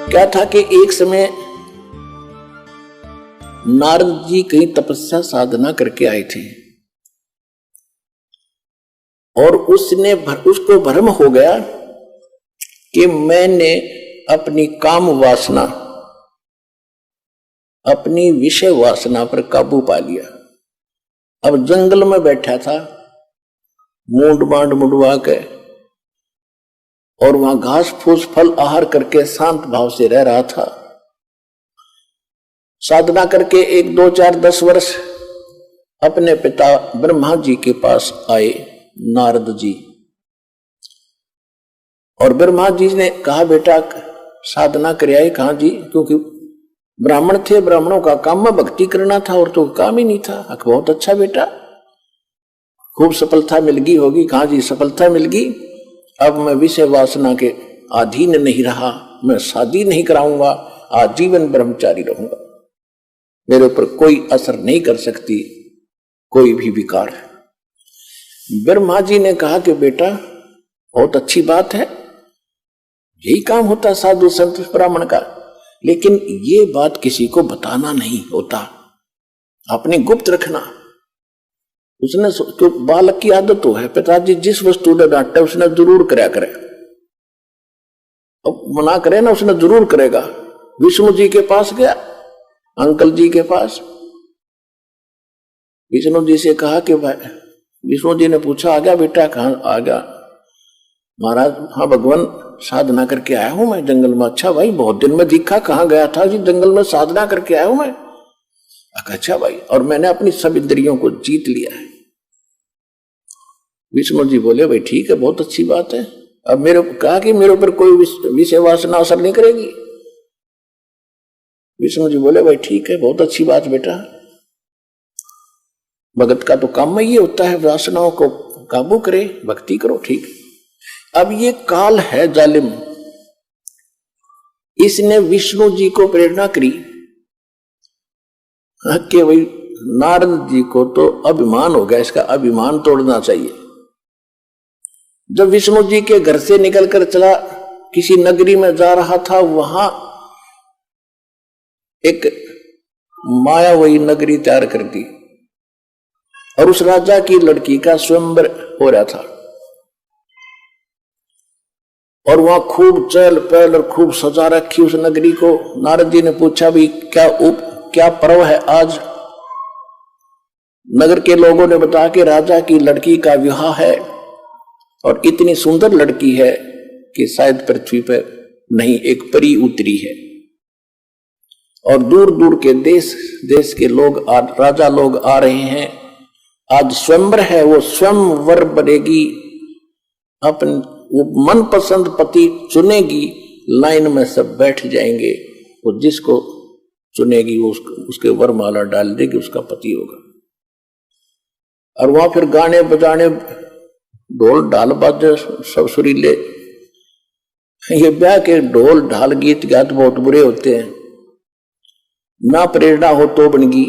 क्या था कि एक समय नारद जी कहीं तपस्या साधना करके आए थे और उसको भ्रम हो गया कि मैंने अपनी काम वासना, अपनी विषय वासना पर काबू पा लिया। अब जंगल में बैठा था मूंड मांड मुंडवा के और वहां घास फूस फल आहार करके शांत भाव से रह रहा था। साधना करके 1 2 4 10 वर्ष अपने पिता ब्रह्मा जी के पास आए नारद जी, और ब्रह्मा जी ने कहा बेटा साधना कर आए। कहा जी, क्योंकि ब्राह्मण थे, ब्राह्मणों का काम में भक्ति करना था और तो काम ही नहीं था। बहुत अच्छा बेटा, खूब सफलता मिल गई होगी। कहा जी सफलता मिल गई, अब मैं विषय वासना के अधीन नहीं रहा, मैं शादी नहीं कराऊंगा, आजीवन ब्रह्मचारी रहूंगा, मेरे ऊपर कोई असर नहीं कर सकती कोई भी विकार। ब्रह्मा जी ने कहा कि बेटा बहुत अच्छी बात है, यही काम होता साधु संत ब्राह्मण का, लेकिन ये बात किसी को बताना नहीं होता, अपने गुप्त रखना। उसने तो बालक की आदत तो है, पिताजी जिस वस्तु ने डांटे उसने जरूर कराया करे, अब मना करे ना उसने जरूर करेगा। विष्णु जी के पास गया, अंकल जी के पास, विष्णु जी से कहा कि भाई, विष्णु जी ने पूछा आ गया बेटा? कहाँ आ गया महाराज? हाँ भगवान, साधना करके आया हूं मैं जंगल में। अच्छा भाई, बहुत दिन में दिखा, कहाँ गया था जी? जंगल में साधना करके आया हूं मैं। अच्छा भाई, और मैंने अपनी सब इंद्रियों को जीत लिया है। विष्णु जी बोले भाई ठीक है, बहुत अच्छी बात है। अब मेरे कहा कि मेरे ऊपर कोई विषय वासना असर नहीं करेगी। विष्णु जी बोले भाई ठीक है, बहुत अच्छी बात बेटा, भगत का तो काम में ये होता है वासनाओं को काबू करे, भक्ति करो, ठीक। अब ये काल है जालिम, इसने विष्णु जी को प्रेरणा करी कि भाई नारद जी को तो अभिमान हो गया, इसका अभिमान तोड़ना चाहिए। जब विष्णु जी के घर से निकलकर चला, किसी नगरी में जा रहा था, वहां एक मायावी नगरी तैयार कर दी और उस राजा की लड़की का स्वयंवर हो रहा था और वहां खूब चहल पहल और खूब सजा रखी उस नगरी को। नारद जी ने पूछा भी क्या पर्व है आज? नगर के लोगों ने बताया कि राजा की लड़की का विवाह है और इतनी सुंदर लड़की है कि शायद पृथ्वी पर नहीं एक परी उतरी है, और दूर दूर के देश के लोग राजा लोग आ रहे हैं। आज स्वयंवर है, वो स्वयंवर बनेगी, अपन वो मनपसंद पति चुनेगी, लाइन में सब बैठ जाएंगे, वो जिसको चुनेगी वो उसके वरमाला डाल देगी, उसका पति होगा। और वहां फिर गाने बजाने, ढोल ढाल बाजे सब सुरीले। ये ब्याह के ढोल ढाल गीत गात बहुत बुरे होते हैं, ना प्रेरणा हो तो बनगी।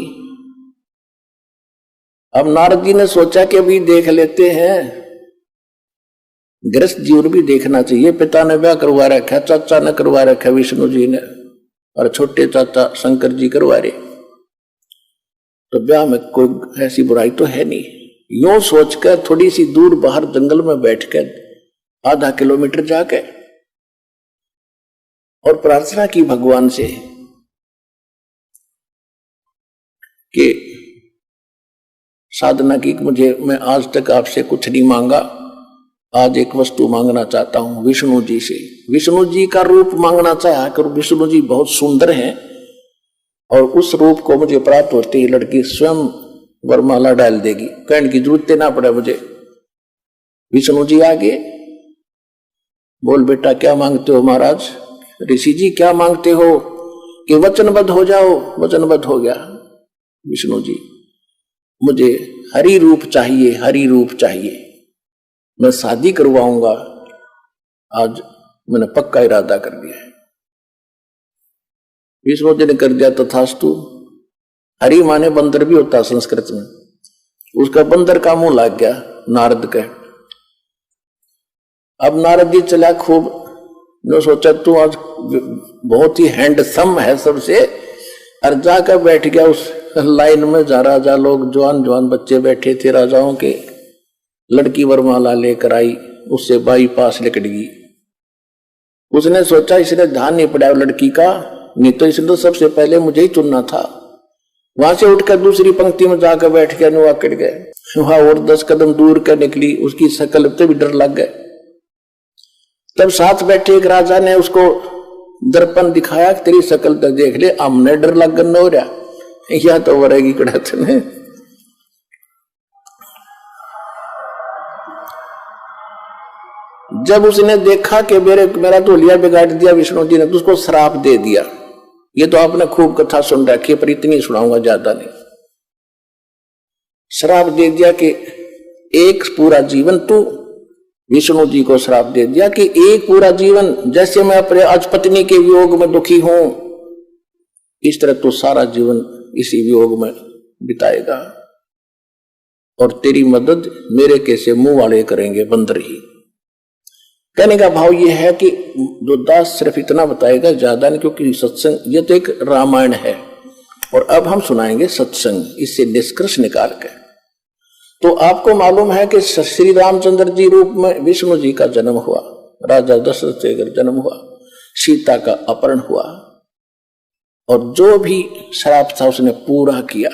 अब नारद जी ने सोचा कि अभी देख लेते हैं, गृहस्थ जीवन भी देखना चाहिए। पिता ने ब्याह करवा रखा, चाचा ने करवा रखा विष्णु जी ने, और छोटे चाचा शंकर जी करवा रहे, तो ब्याह में कोई ऐसी बुराई तो है नहीं। यूं सोचकर थोड़ी सी दूर बाहर जंगल में बैठकर आधा किलोमीटर जाके और प्रार्थना की भगवान से कि साधना की मैं आज तक आपसे कुछ नहीं मांगा, आज एक वस्तु मांगना चाहता हूं विष्णु जी से। विष्णु जी का रूप मांगना चाहा कर, विष्णु जी बहुत सुंदर हैं और उस रूप को मुझे प्राप्त होते ही लड़की स्वयं वरमाला डाल देगी, कहने की जरूरत ना पड़े मुझे। विष्णु जी आगे बोल बेटा क्या मांगते हो महाराज? ऋषि जी क्या मांगते हो? कि वचनबद्ध हो जाओ। वचनबद्ध हो गया विष्णु जी, मुझे हरि रूप चाहिए, हरि रूप चाहिए, मैं शादी करवाऊंगा, आज मैंने पक्का इरादा कर दिया है। विष्णु जी ने कर दिया तथास्तु। हरी माने बंदर भी होता संस्कृत में। उसका बंदर का मुंह लग गया नारद के। अब नारद जी चला खूब, ने सोचा तू आज बहुत ही हैंडसम है सबसे, और जाकर बैठ गया उस लाइन में जहाँ राजा लोग जवान जवान बच्चे बैठे थे राजाओं के। लड़की वरमाला लेकर आई, उससे बाई पास लिकट गई। उसने सोचा इसने ध्यान नहीं पड़ा लड़की का, नहीं तो इसने तो सबसे पहले मुझे ही चुनना था। वहां से उठकर दूसरी पंक्ति में जाकर बैठ गया, नुआ कट गए। वहां और 10 कदम दूर कर निकली, उसकी शकल पे भी डर लग गए। तब साथ बैठे एक राजा ने उसको दर्पण दिखाया, तेरी शकल तक देख ले, हमने डर लग न हो रहा, या तो वरेगी कड़त ने। जब उसने देखा कि मेरा तो लिया बिगाड़ दिया विष्णु जी ने, तो उसको श्राप दे दिया। ये तो आपने खूब कथा सुन रखी है, पर इतनी सुनाऊंगा, ज्यादा नहीं। श्राप दे दिया कि एक पूरा जीवन, तू विष्णु जी को श्राप दे दिया कि एक पूरा जीवन जैसे मैं अपने आज पत्नी के वियोग में दुखी हूं, इस तरह तू सारा जीवन इसी वियोग में बिताएगा, और तेरी मदद मेरे कैसे मुंह वाले करेंगे, बंदर ही। कहने का भाव यह है कि जो दास सिर्फ इतना बताएगा, ज्यादा नहीं, क्योंकि सत्संग ये तो एक रामायण है, और अब हम सुनाएंगे सत्संग, इससे निष्कर्ष निकाल के। तो आपको मालूम है कि श्री रामचंद्र जी रूप में विष्णु जी का जन्म हुआ, राजा दशरथ से जन्म हुआ, सीता का अपहरण हुआ, और जो भी श्राप था उसने पूरा किया।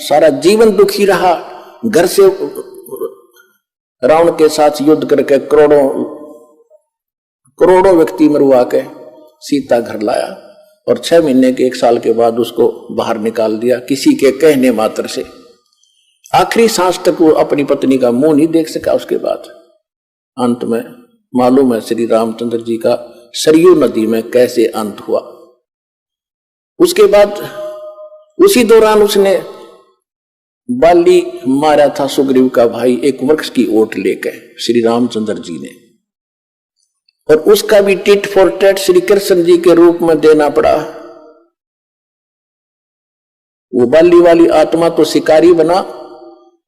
सारा जीवन दुखी रहा, घर से रावण के साथ युद्ध करके करोड़ों व्यक्ति मरवा के सीता घर लाया, और 6 महीने के 1 साल के बाद उसको बाहर निकाल दिया किसी के कहने मात्र से। आखिरी सांस तक वो अपनी पत्नी का मुंह नहीं देख सका। उसके बाद अंत में मालूम है श्री रामचंद्र जी का सरयू नदी में कैसे अंत हुआ। उसके बाद उसी दौरान उसने बाली मारा था सुग्रीव का भाई, एक वृक्ष की ओट लेकर श्री रामचंद्र जी ने, और उसका भी tit for tat Shri Krishna ji के रूप में देना पड़ा। वो बाली वाली आत्मा तो शिकारी बना,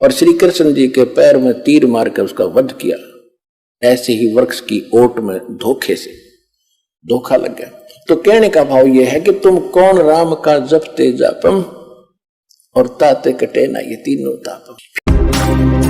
और श्री कृष्ण जी के पैर में तीर मारकर उसका वध किया। ऐसे ही वृक्ष की ओट में धोखे से धोखा लग गया। तो कहने का भाव यह है कि तुम कौन राम का जपते जापम, और ताते कटे ना ये तीनों तापम।